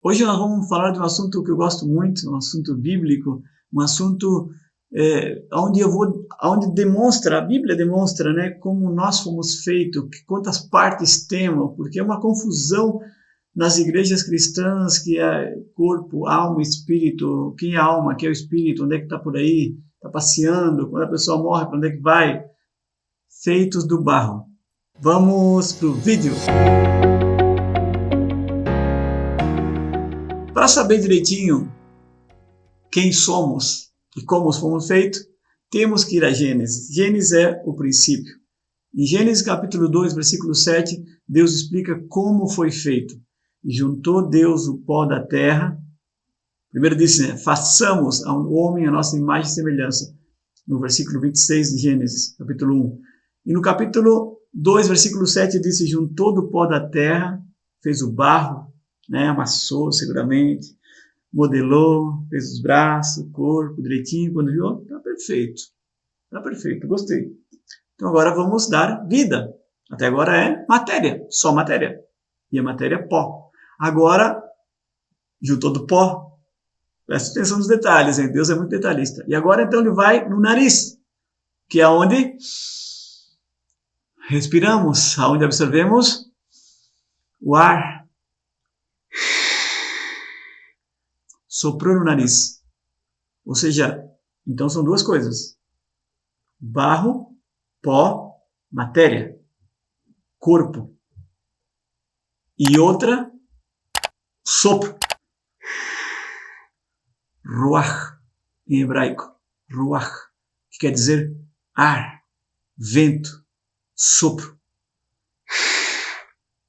Hoje nós vamos falar de um assunto que eu gosto muito, um assunto bíblico, um assunto onde demonstra, a Bíblia demonstra, né, como nós fomos feitos, quantas partes temos, porque é uma confusão nas igrejas cristãs que é corpo, alma, espírito. Quem é a alma, quem é o espírito, onde é que está por aí, está passeando, quando a pessoa morre, para onde é que vai? Feitos do barro. Vamos pro vídeo. Para saber direitinho quem somos e como fomos feitos, temos que ir a Gênesis. Gênesis é o princípio. Em Gênesis capítulo 2, versículo 7, Deus explica como foi feito. E juntou Deus o pó da terra. Primeiro disse, né, façamos ao homem a nossa imagem e semelhança. No versículo 26 de Gênesis, capítulo 1. E no capítulo 2, versículo 7, disse, juntou do pó da terra, fez o barro, né, amassou seguramente, modelou, fez os braços, o corpo, direitinho, quando viu, está perfeito, gostei. Então agora vamos dar vida. Até agora é matéria, só matéria. E a matéria é pó. Agora, juntou do pó, presta atenção nos detalhes, hein? Deus é muito detalhista. E agora então ele vai no nariz, que é onde respiramos, onde absorvemos o ar. Soprou no nariz. Ou seja, então são duas coisas. Barro, pó, matéria, corpo. E outra, sopro. Ruach, em hebraico. Ruach, que quer dizer ar, vento, sopro.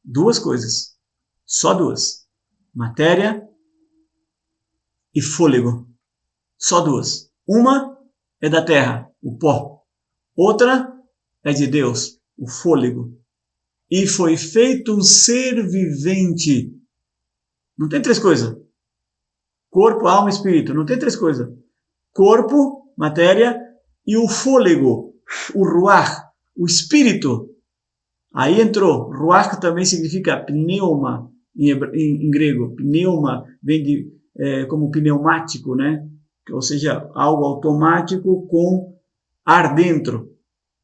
Duas coisas. Só duas. Matéria e fôlego. Só duas. Uma é da terra, o pó. Outra é de Deus, o fôlego. E foi feito um ser vivente. Não tem três coisas. Corpo, alma e espírito. Não tem três coisas. Corpo, matéria e o fôlego, o ruach, o espírito. Aí entrou. Ruach também significa pneuma em grego. Pneuma vem de como pneumático, né? Ou seja, algo automático com ar dentro,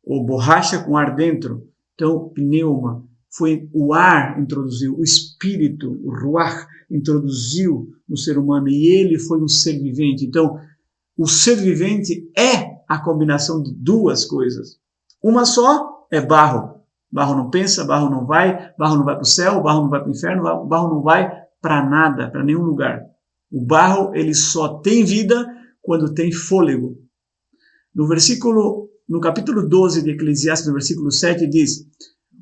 ou borracha com ar dentro. Então, pneuma foi o ar introduziu, o espírito, o ruach, introduziu no ser humano e ele foi um ser vivente. Então, o ser vivente é a combinação de duas coisas. Uma só é barro. Barro não pensa, barro não vai para o céu, barro não vai para o inferno, barro não vai para nada, para nenhum lugar. O barro, ele só tem vida quando tem fôlego. No capítulo 12 de Eclesiastes, no versículo 7, diz,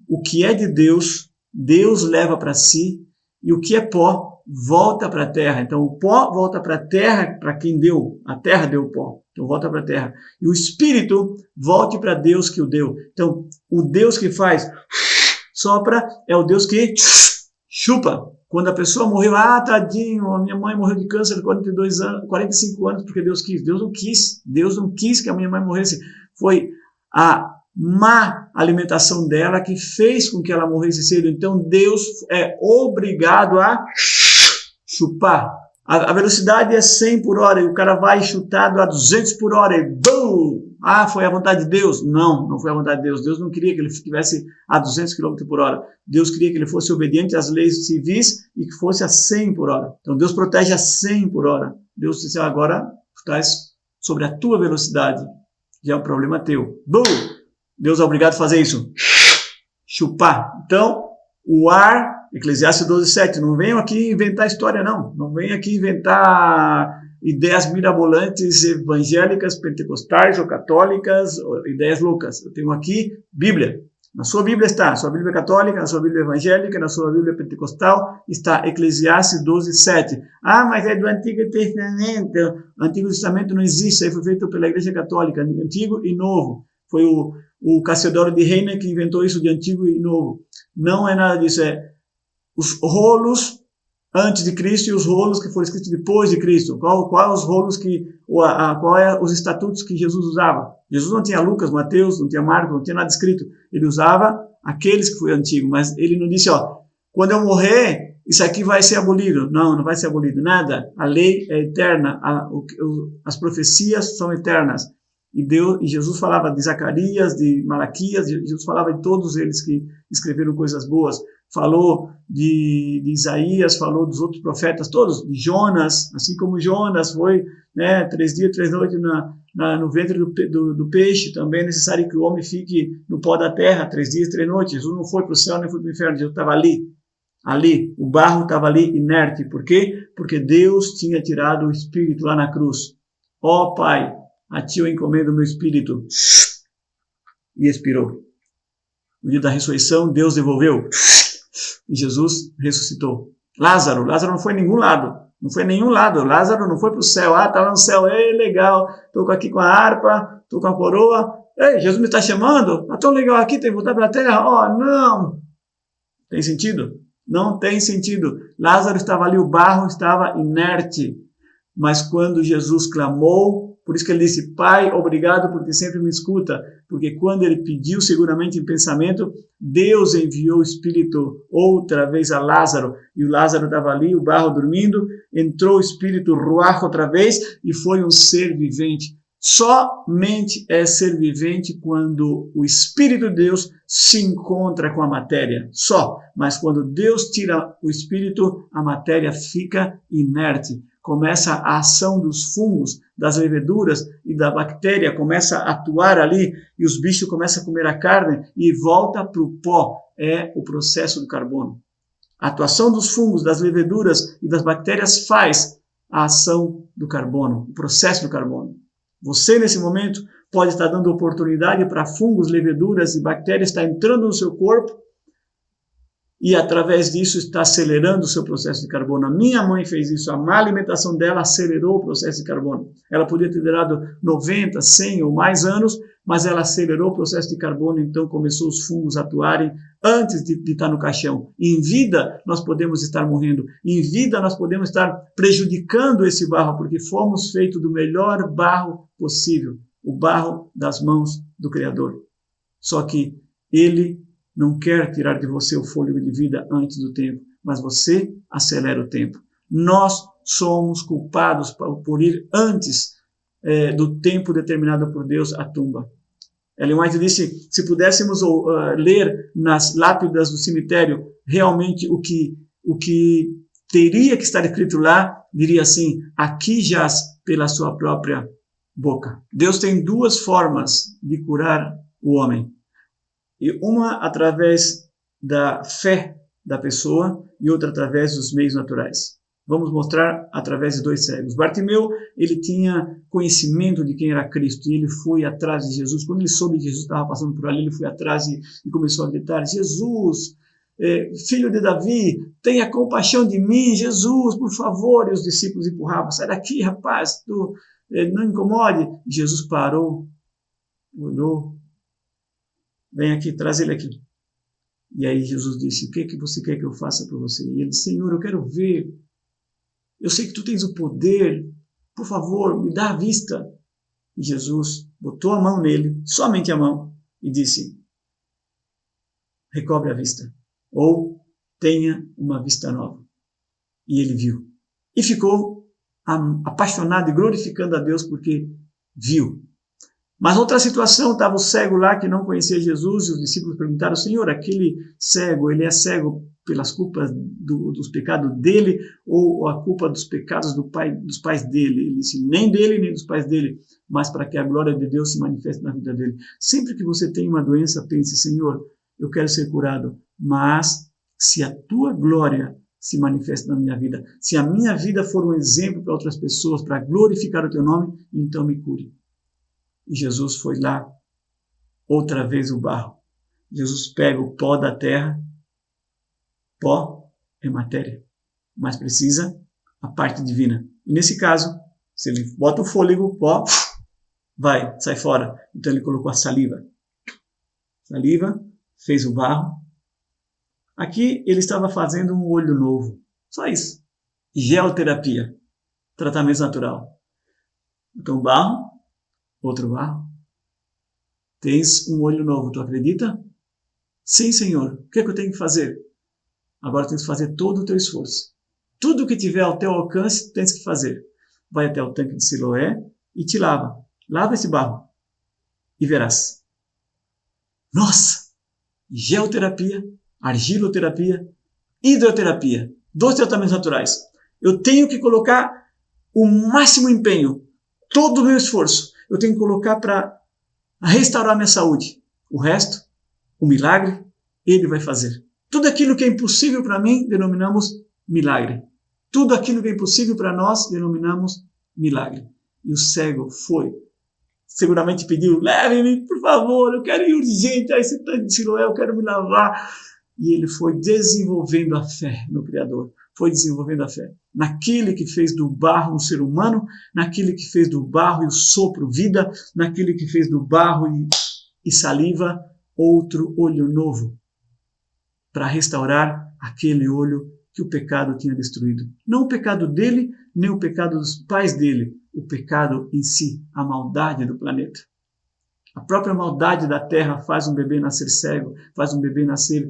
o que é de Deus, Deus leva para si, e o que é pó, volta para a terra. Então, o pó volta para a terra, para quem deu, a terra deu o pó. Então, volta para a terra. E o espírito, volte para Deus que o deu. Então, o Deus que faz, sopra, é o Deus que chupa. Quando a pessoa morreu, tadinho, a minha mãe morreu de câncer de 45 anos, porque Deus quis. Deus não quis. Deus não quis que a minha mãe morresse. Foi a má alimentação dela que fez com que ela morresse cedo. Então, Deus é obrigado a chupar. A velocidade é 100 por hora e o cara vai chutado a 200 por hora e BUM! Foi a vontade de Deus? Não, não foi a vontade de Deus. Deus não queria que ele estivesse a 200 km por hora. Deus queria que ele fosse obediente às leis civis e que fosse a 100 por hora. Então Deus protege a 100 por hora. Deus disse, agora estás sobre a tua velocidade. Já é um problema teu. BUM! Deus é obrigado a fazer isso. Chupar. Então, o ar, Eclesiastes 12:7, não venham aqui inventar história, não. Não venham aqui inventar ideias mirabolantes, evangélicas, pentecostais ou católicas, ou ideias loucas. Eu tenho aqui Bíblia. Na sua Bíblia está, na sua Bíblia católica, na sua Bíblia evangélica, na sua Bíblia pentecostal, está Eclesiastes 12:7. Mas é do Antigo Testamento. O Antigo Testamento não existe, aí foi feito pela Igreja Católica, Antigo e Novo. Foi o Cassiodoro de Reina que inventou isso de Antigo e Novo. Não é nada disso, é os rolos antes de Cristo e os rolos que foram escritos depois de Cristo. Qual os rolos qual é os estatutos que Jesus usava? Jesus não tinha Lucas, Mateus, não tinha Marcos, não tinha nada escrito. Ele usava aqueles que foi antigo, mas ele não disse, quando eu morrer, isso aqui vai ser abolido. Não, não vai ser abolido nada. A lei é eterna, as profecias são eternas. E Jesus falava de Zacarias, de Malaquias, Jesus falava de todos eles que escreveram coisas boas. Falou de Isaías, falou dos outros profetas, todos, de Jonas, assim como Jonas foi, né, 3 dias, 3 noites no ventre do peixe. Também é necessário que o homem fique no pó da terra 3 dias, 3 noites. Jesus não foi para o céu, nem foi para o inferno, Jesus estava ali, o barro estava ali inerte. Por quê? Porque Deus tinha tirado o espírito lá na cruz. Ó Pai, a ti eu encomendo o meu espírito. E expirou. No dia da ressurreição, Deus devolveu. E Jesus ressuscitou. Lázaro não foi em nenhum lado. Não foi em nenhum lado. Lázaro não foi para o céu. Tá lá no céu. Ei, legal. Estou aqui com a harpa, estou com a coroa. Ei, Jesus me está chamando. Está tão legal aqui, tem que voltar para a terra. Não. Tem sentido? Não tem sentido. Lázaro estava ali, o barro estava inerte. Mas quando Jesus clamou, por isso que ele disse, Pai, obrigado porque sempre me escuta. Porque quando ele pediu seguramente em pensamento, Deus enviou o Espírito outra vez a Lázaro. E o Lázaro estava ali, o barro dormindo, entrou o Espírito Ruach outra vez e foi um ser vivente. Somente é ser vivente quando o Espírito de Deus se encontra com a matéria. Só. Mas quando Deus tira o Espírito, a matéria fica inerte. Começa a ação dos fungos, das leveduras e da bactéria, começa a atuar ali e os bichos começam a comer a carne e volta para o pó. É o processo do carbono. A atuação dos fungos, das leveduras e das bactérias faz a ação do carbono, o processo do carbono. Você, nesse momento, pode estar dando oportunidade para fungos, leveduras e bactérias estar entrando no seu corpo e, através disso, está acelerando o seu processo de carbono. A minha mãe fez isso. A má alimentação dela acelerou o processo de carbono. Ela podia ter durado 90, 100 ou mais anos, mas ela acelerou o processo de carbono, então começou os fungos a atuarem antes de estar no caixão. Em vida, nós podemos estar morrendo. Em vida, nós podemos estar prejudicando esse barro, porque fomos feitos do melhor barro possível, o barro das mãos do Criador. Só que Ele não quer tirar de você o fôlego de vida antes do tempo, mas você acelera o tempo. Nós somos culpados por ir antes do tempo determinado por Deus à tumba. Ellen White disse, se pudéssemos ler nas lápidas do cemitério realmente o que teria que estar escrito lá, diria assim, aqui jaz pela sua própria boca. Deus tem 2 formas de curar o homem. E uma através da fé da pessoa e outra através dos meios naturais. Vamos mostrar através de 2 cegos. Bartimeu, ele tinha conhecimento de quem era Cristo e ele foi atrás de Jesus. Quando ele soube que Jesus estava passando por ali, ele foi atrás e começou a gritar, Jesus, filho de Davi, tenha compaixão de mim, Jesus, por favor. E os discípulos empurravam, sai daqui, rapaz, não incomode. E Jesus parou, olhou, vem aqui, traz ele aqui. E aí Jesus disse, o que você quer que eu faça por você? E ele disse, Senhor, eu quero ver. Eu sei que tu tens o poder. Por favor, me dá a vista. E Jesus botou a mão nele, somente a mão, e disse, recobre a vista. Ou tenha uma vista nova. E ele viu. E ficou apaixonado e glorificando a Deus porque viu. Mas outra situação, estava o cego lá que não conhecia Jesus e os discípulos perguntaram, Senhor, aquele cego, ele é cego pelas culpas dos pecados dele ou a culpa dos pecados dos pais dele? Ele disse, nem dele, nem dos pais dele, mas para que a glória de Deus se manifeste na vida dele. Sempre que você tem uma doença, pense, Senhor, eu quero ser curado, mas se a tua glória se manifesta na minha vida, se a minha vida for um exemplo para outras pessoas, para glorificar o teu nome, então me cure. E Jesus foi lá, outra vez o barro. Jesus pega o pó da terra, pó é matéria, mas precisa a parte divina. E nesse caso, se ele bota o fôlego, pó, vai, sai fora. Então ele colocou a saliva. Saliva, fez o barro. Aqui ele estava fazendo um olho novo, só isso. Geoterapia, tratamento natural. Então barro, outro barro. Tens um olho novo, tu acredita? Sim, Senhor. O que é que eu tenho que fazer? Agora tens que fazer todo o teu esforço. Tudo que tiver ao teu alcance, tens que fazer. Vai até o tanque de Siloé e te lava. Lava esse barro e verás. Nossa! Geoterapia, argiloterapia, hidroterapia, 2 tratamentos naturais. Eu tenho que colocar o máximo empenho, todo o meu esforço. Eu tenho que colocar para restaurar minha saúde. O resto, o milagre, Ele vai fazer. Tudo aquilo que é impossível para mim, denominamos milagre. Tudo aquilo que é impossível para nós, denominamos milagre. E o cego foi. Seguramente pediu, leve-me, por favor, eu quero ir urgente a esse tanque de Siloé, eu quero me lavar. E ele foi desenvolvendo a fé no Criador. Foi desenvolvendo a fé. Naquele que fez do barro um ser humano, naquele que fez do barro e o sopro vida, naquele que fez do barro e saliva outro olho novo, para restaurar aquele olho que o pecado tinha destruído. Não o pecado dele, nem o pecado dos pais dele, o pecado em si, a maldade do planeta. A própria maldade da terra faz um bebê nascer cego, faz um bebê nascer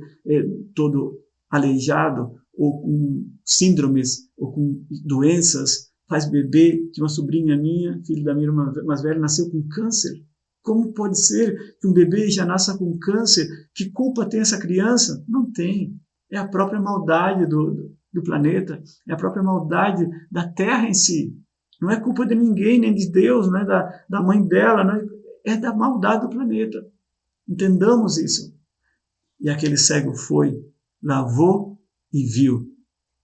todo aleijado, ou com síndromes, ou com doenças. Faz bebê, de uma sobrinha minha, filho da minha irmã mais velha, nasceu com câncer. Como pode ser que um bebê já nasça com câncer? Que culpa tem essa criança? Não tem. É a própria maldade do planeta, é a própria maldade da terra em si. Não é culpa de ninguém, nem de Deus, não é da mãe dela, não é da maldade do planeta. Entendamos isso. E aquele cego foi, lavou e viu.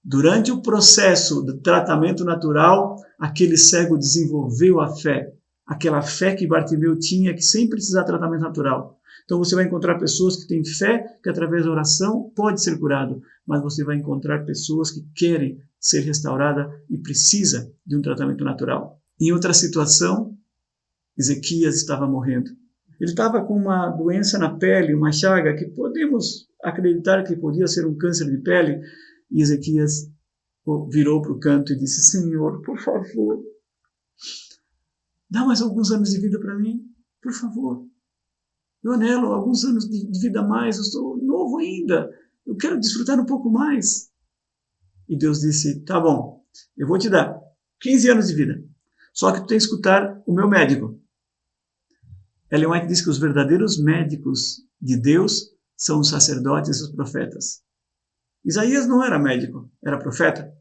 Durante o processo do tratamento natural, aquele cego desenvolveu a fé. Aquela fé que Bartimeu tinha, que sem precisar de tratamento natural. Então você vai encontrar pessoas que têm fé, que através da oração pode ser curado, mas você vai encontrar pessoas que querem ser restauradas e precisa de um tratamento natural. Em outra situação, Ezequias estava morrendo. Ele estava com uma doença na pele, uma chaga, que podemos acreditar que podia ser um câncer de pele, e Ezequias virou para o canto e disse, Senhor, por favor, dá mais alguns anos de vida para mim, por favor. Eu anelo alguns anos de vida a mais, eu estou novo ainda, eu quero desfrutar um pouco mais. E Deus disse, tá bom, eu vou te dar 15 anos de vida, só que tu tem que escutar o meu médico. Ellen White diz que os verdadeiros médicos de Deus são os sacerdotes e os profetas. Isaías não era médico, era profeta,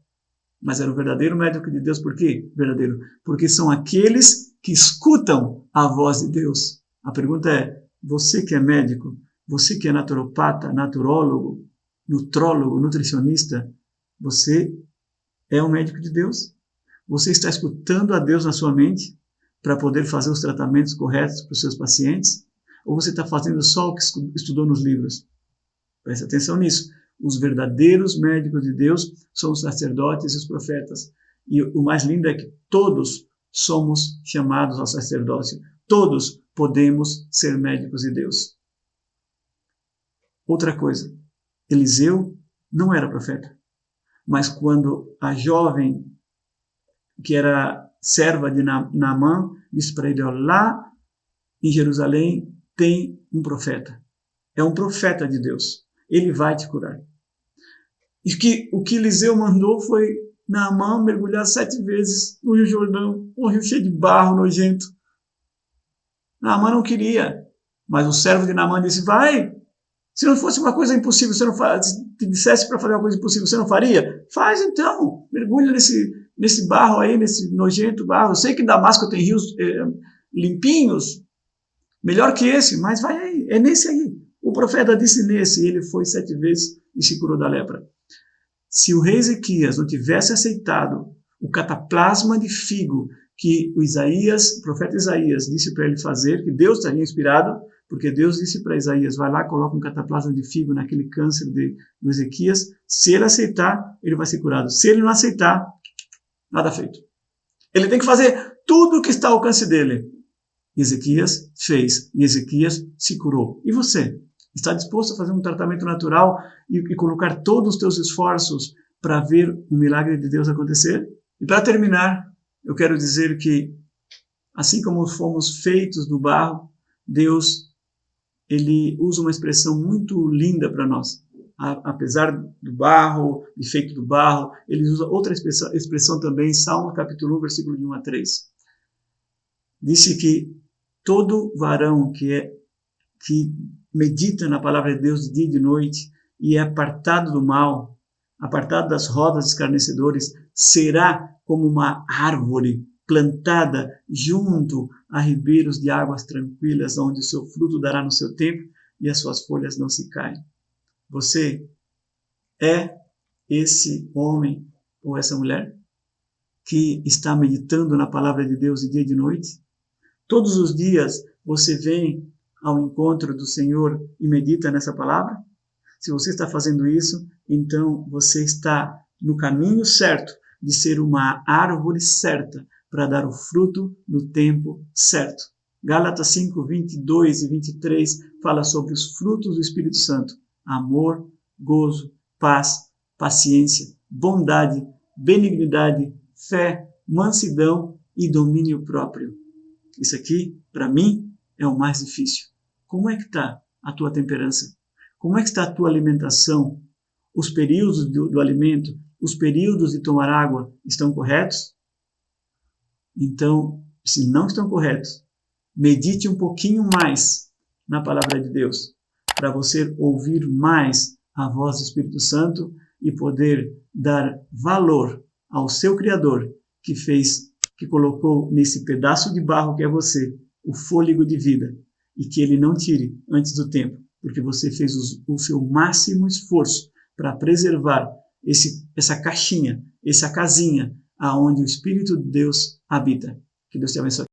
mas era o verdadeiro médico de Deus. Por quê? Verdadeiro. Porque são aqueles que escutam a voz de Deus. A pergunta é, você que é médico, você que é naturopata, naturólogo, nutrólogo, nutricionista, você é um médico de Deus? Você está escutando a Deus na sua mente para poder fazer os tratamentos corretos para os seus pacientes? Ou você está fazendo só o que estudou nos livros? Preste atenção nisso. Os verdadeiros médicos de Deus são os sacerdotes e os profetas. E o mais lindo é que todos somos chamados ao sacerdócio. Todos podemos ser médicos de Deus. Outra coisa, Eliseu não era profeta. Mas quando a jovem, que era serva de Naamã, disse para ele, lá em Jerusalém tem um profeta. É um profeta de Deus. Ele vai te curar. E o que Eliseu mandou foi Naamã mergulhar 7 vezes no Rio Jordão, um rio cheio de barro, nojento. Naamã não queria, mas o servo de Naamã disse, vai. Se não fosse uma coisa impossível, se te dissesse para fazer uma coisa impossível, você não faria? Faz então, mergulha nesse barro aí, nesse nojento barro. Eu sei que em Damasco tem rios limpinhos, melhor que esse, mas vai aí, é nesse aí. O profeta disse nesse, e ele foi 7 vezes e se curou da lepra. Se o rei Ezequias não tivesse aceitado o cataplasma de figo que o profeta Isaías disse para ele fazer, que Deus teria inspirado, porque Deus disse para Isaías, vai lá, coloca um cataplasma de figo naquele câncer do Ezequias, se ele aceitar, ele vai ser curado. Se ele não aceitar, nada feito. Ele tem que fazer tudo o que está ao alcance dele. Ezequias fez, e Ezequias se curou. E você? Está disposto a fazer um tratamento natural e colocar todos os teus esforços para ver o milagre de Deus acontecer? E para terminar, eu quero dizer que, assim como fomos feitos do barro, Deus, ele usa uma expressão muito linda para nós. apesar do barro, de feito do barro. Ele usa outra expressão também, Salmo capítulo 1, versículo de 1 a 3. Disse que todo varão que medita na palavra de Deus de dia e de noite e é apartado do mal, apartado das rodas escarnecedores, será como uma árvore plantada junto a ribeiros de águas tranquilas, onde o seu fruto dará no seu tempo e as suas folhas não se caem. Você é esse homem ou essa mulher que está meditando na palavra de Deus de dia e de noite? Todos os dias você vem ao encontro do Senhor e medita nessa palavra? Se você está fazendo isso, então você está no caminho certo de ser uma árvore certa para dar o fruto no tempo certo. Gálatas 5, 22 e 23 fala sobre os frutos do Espírito Santo: amor, gozo, paz, paciência, bondade, benignidade, fé, mansidão e domínio próprio. Isso aqui, para mim, é o mais difícil. Como é que está a tua temperança? Como é que está a tua alimentação? Os períodos do alimento, os períodos de tomar água estão corretos? Então, se não estão corretos, medite um pouquinho mais na palavra de Deus, para você ouvir mais a voz do Espírito Santo e poder dar valor ao seu Criador que colocou nesse pedaço de barro que é você o fôlego de vida e que ele não tire antes do tempo, porque você fez o seu máximo esforço para preservar essa caixinha, essa casinha aonde o Espírito de Deus habita. Que Deus te abençoe.